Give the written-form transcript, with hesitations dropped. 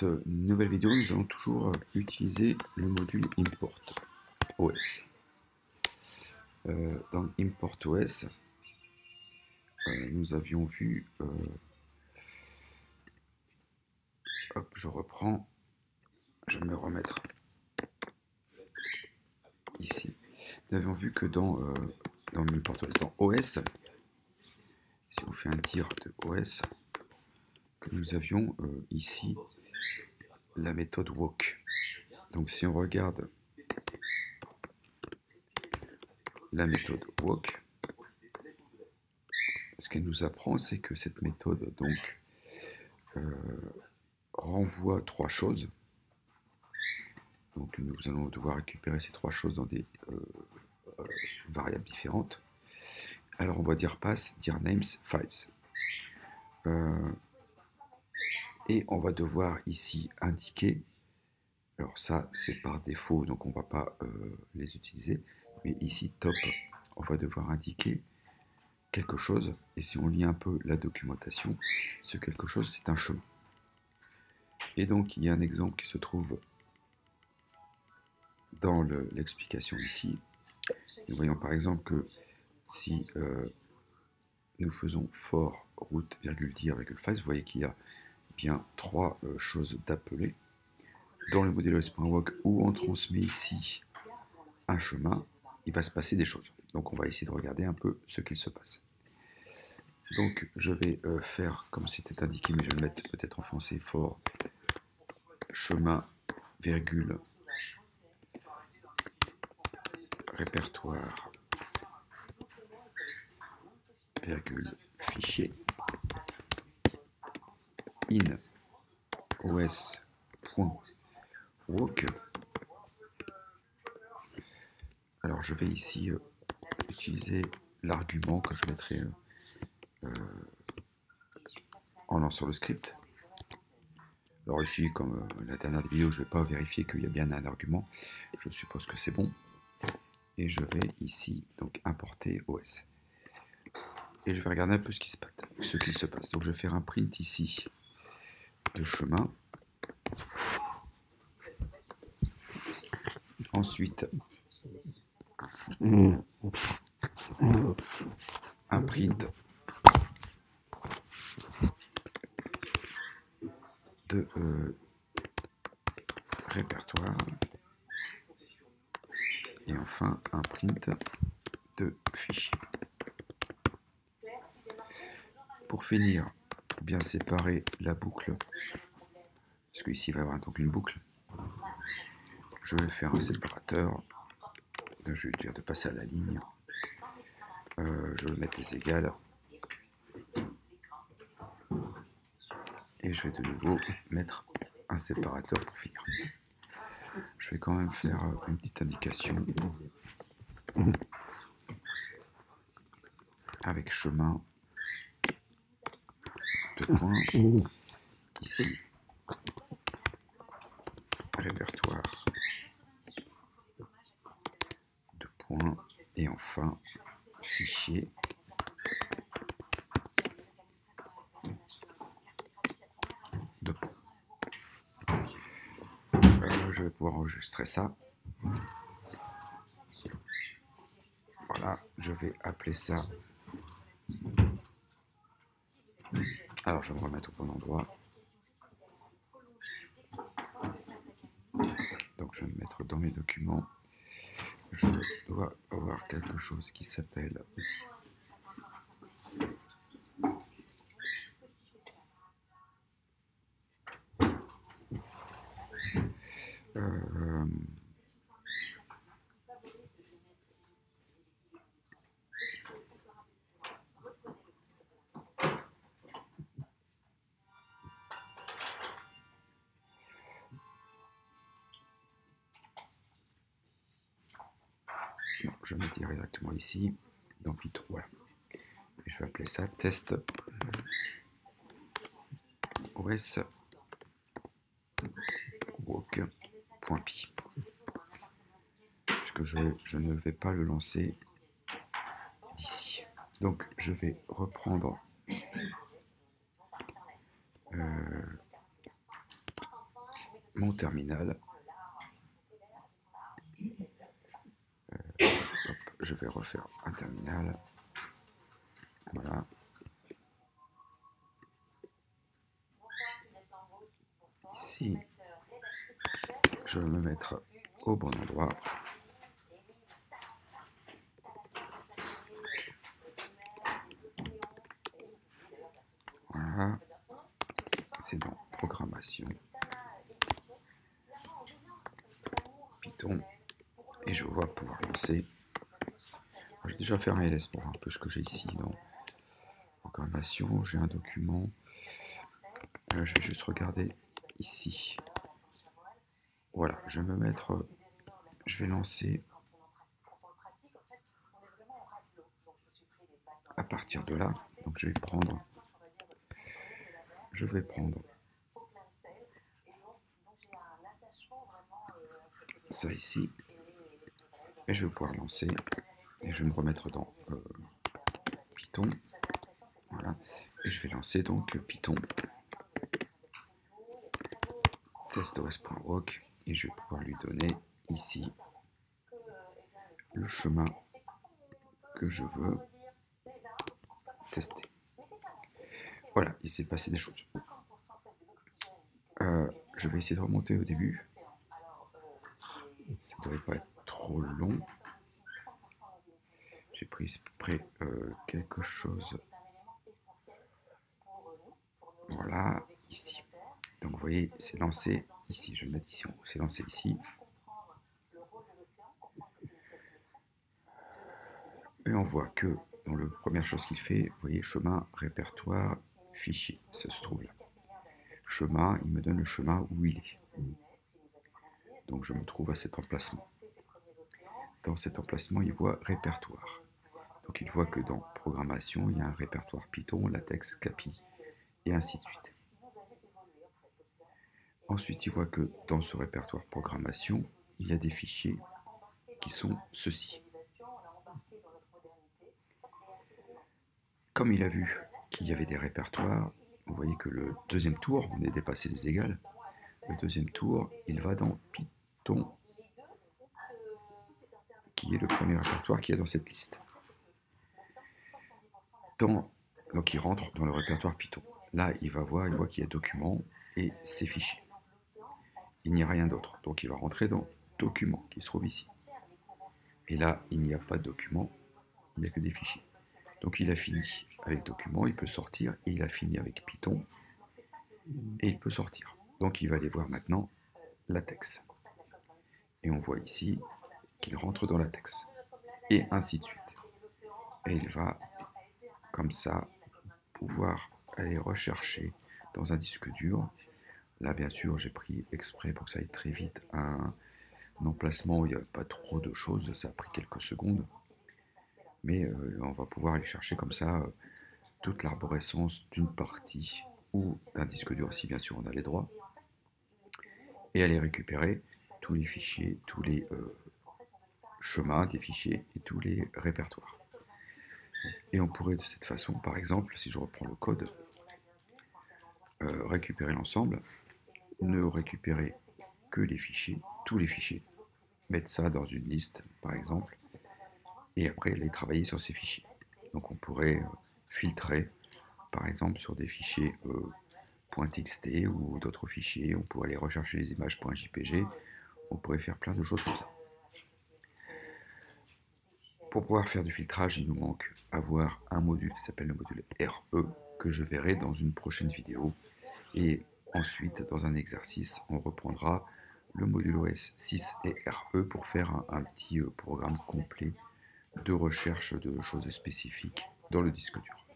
cette nouvelle vidéo, nous allons toujours utiliser le module import OS. Dans import OS, nous avions vu, hop, je reprends, je vais me remettre ici. Nous avions vu que dans import OS, dans OS, si on fait un dir de OS, que nous avions ici la méthode walk. Donc si on regarde la méthode walk, ce qu'elle nous apprend, c'est que cette méthode donc renvoie trois choses. Donc nous allons devoir récupérer ces trois choses dans des variables différentes. Alors on va dire pass, dire names, files. Et on va devoir ici indiquer, alors ça c'est par défaut, donc on ne va pas les utiliser, mais ici top, on va devoir indiquer quelque chose, et si on lit un peu la documentation, ce quelque chose c'est un chemin. Et donc il y a un exemple qui se trouve dans l'explication ici. Nous voyons par exemple que si nous faisons for route, dir, files, vous voyez qu'il y a bien trois choses d'appeler. Dans le modèle OS.walk, où on transmet ici un chemin, il va se passer des choses. Donc on va essayer de regarder un peu ce qu'il se passe. Donc je vais faire comme c'était indiqué, mais je vais le mettre peut-être en français, for chemin, virgule, répertoire, virgule, fichier, in os.walk. Alors je vais ici utiliser l'argument que je mettrai en lançant le script. Alors ici, comme la dernière vidéo, je ne vais pas vérifier qu'il y a bien un argument. Je suppose que c'est bon. Et je vais ici donc importer OS. Et je vais regarder un peu ce qu'il se passe. Donc je vais faire un print ici de chemin. Ensuite, un print de répertoire. Et enfin, un print de fichier. Pour finir, bien séparer la boucle, parce qu'ici il va y avoir donc une boucle. Je vais faire un séparateur. Je vais dire de passer à la ligne. Je vais mettre les égales. Et je vais de nouveau mettre un séparateur pour finir. Je vais quand même faire une petite indication avec chemin de points. Ici, répertoire de points. Et enfin, fichier. De points. Je vais pouvoir enregistrer ça. Voilà, je vais appeler ça. Alors, je vais me remettre au bon endroit. Donc, je vais me mettre dans mes documents. Je dois avoir quelque chose qui s'appelle non, je vais mettre directement ici, dans Python, voilà. Et je vais appeler ça test os walk.py. Parce que je ne vais pas le lancer d'ici. Donc je vais reprendre mon terminal. Hop, je vais refaire un terminal. Voilà. Ici, je vais me mettre au bon endroit. Voilà. C'est dans programmation. Python. Et je vais pouvoir lancer. Je vais déjà faire un ls pour voir un peu ce que j'ai ici dans programmation. J'ai un document. Je vais juste regarder ici. Voilà, je vais me mettre. Je vais lancer à partir de là. Donc je vais prendre ça ici. Et je vais pouvoir lancer. Et je vais me remettre dans Python. Voilà. Et je vais lancer donc Python test.os.rock et je vais pouvoir lui donner ici le chemin que je veux tester. Voilà, il s'est passé des choses. Je vais essayer de remonter au début. Ça ne devrait pas être trop long. J'ai pris près quelque chose. Voilà, ici. Donc vous voyez, c'est lancé ici. Je vais le mettre ici. C'est lancé ici. Et on voit que dans la première chose qu'il fait, vous voyez, chemin, répertoire, fichier. Ça se trouve là. Chemin, il me donne le chemin où il est. Donc je me trouve à cet emplacement. Dans cet emplacement, il voit répertoire. Donc il voit que dans programmation, il y a un répertoire Python, latex, CAPI, et ainsi de suite. Ensuite, il voit que dans ce répertoire programmation, il y a des fichiers qui sont ceux-ci. Comme il a vu qu'il y avait des répertoires, vous voyez que le deuxième tour, on est dépassé les égales. Le deuxième tour, il va dans Python, qui est le premier répertoire qui est dans cette liste. Donc il rentre dans le répertoire Python. Là, il voit qu'il y a documents et ses fichiers. Il n'y a rien d'autre. Donc il va rentrer dans documents qui se trouve ici. Et là, il n'y a pas de documents, il n'y a que des fichiers. Donc il a fini avec documents, il peut sortir, et il a fini avec Python, et il peut sortir. Donc il va aller voir maintenant latex. Et on voit ici qu'il rentre dans latex. Et ainsi de suite. Et il va, comme ça, pouvoir aller rechercher dans un disque dur. Là, bien sûr, j'ai pris exprès pour que ça aille très vite un emplacement où il n'y a pas trop de choses. Ça a pris quelques secondes. Mais on va pouvoir aller chercher comme ça toute l'arborescence d'une partie ou d'un disque dur, si bien sûr on a les droits, et aller récupérer tous les fichiers, tous les chemins des fichiers et tous les répertoires. Et on pourrait de cette façon, par exemple, si je reprends le code, récupérer l'ensemble, ne récupérer que les fichiers, tous les fichiers, mettre ça dans une liste, par exemple, et après aller travailler sur ces fichiers. Donc on pourrait filtrer, par exemple, sur des fichiers .txt ou d'autres fichiers, on pourrait aller rechercher les images .jpg, on pourrait faire plein de choses comme ça. Pour pouvoir faire du filtrage, il nous manque avoir un module qui s'appelle le module RE, que je verrai dans une prochaine vidéo. Et ensuite, dans un exercice, on reprendra le module OS 6 et RE pour faire un petit programme complet de recherche de choses spécifiques dans le disque dur.